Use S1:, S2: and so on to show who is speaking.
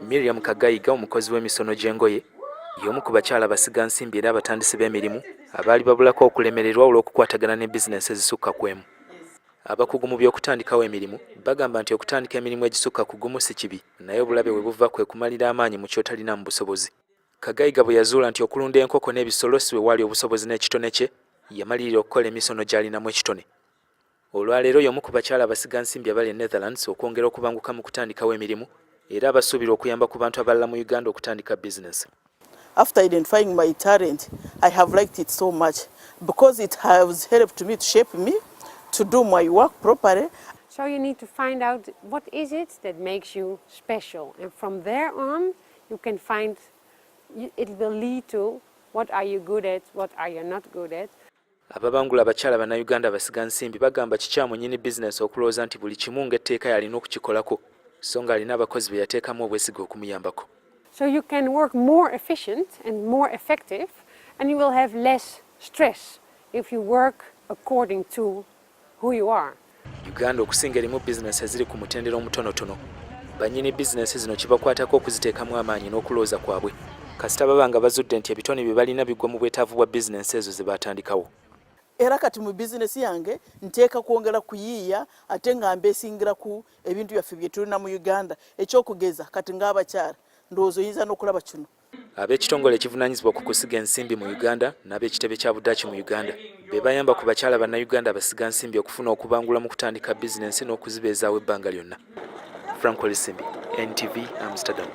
S1: Miriam Kagayiga, omukozi w'emisono gy'engoye, y'omu ku bakyala basiga nsimbi era abatandisi b'emirimu abaali babulako okulemererwa olw'okukwatagana ne bizinensi ezisukka ku emu. Abakugu mu by'okutandikawo emirimu bagamba nti okutandika emirimu egisukka ku gumu si kibi, naye obulabe bwe buva kwe kumalira amaanyi mu ky'otalina mu busobozi. Kagayiga bwe yazuula nti okulunda enkoko n'ebisolo si we waali obusobozi n'ekitone kye, yamalirira okukola emisono gy'alinamu ekitone. Olwaleero y'omu ku bakyala abasiga nsimbi abali e Netherlands okwongera okubanguka mu kutandikawo emirimu era abasuubira okuyamba ku bantu abalala mu Uganda okutandika bizinensi.
S2: After identifying my talent, I have liked it so much because it has helped me to shape me, to do my work properly.
S3: So you need to find out what is it that makes you special, and from there on you can find, it will lead to what are you good at, what are you not good at.
S1: Ababangula abakyala Bannayuganda basiga nsimbi bagamba kikyamu nnyini bizinensi okulowooza nti buli kimu ng'etteeka yalina okukikolako so ng'alina abakozi be yateekamu obwesige okumuyambako.
S3: So you can work more efficient and more effective, and you will have less stress if you work according to who you are.
S1: Uganda okusinga erimu bizinensi eziri ku mutendera omutonotono. Bannyini bizinensi zino kibakwatako okuziteekamu amaanyi n'okulowooza kwabwe. Kasita baba nga bazudde nti ebitone bye balina bigwa mu bwetaavu bwa bizinensi ezo ze baatandikawo.
S2: Era kati mu bizinesi yange nteeka kwongera kuyiiya ate nga mbeesingira ku ebintu byaffe bye tulina mu Uganda. Ekyokugeza kati ng'abakyala ndowooza oyinza n'okulaba kino.
S1: Ab'ekitongole ekivunaanyizibwa ku kusiga ensimbi mu Uganda n'ab'ekitebe kya Buddaaki mu Uganda be bayamba ku bakyala Bannayuganda abasiga nsimbi okufuna okubangula mu kutandika bizinensi n'okuzibeezaawo ebbanga lyonna. Franco Lisimbi, NTV, Amsterdam.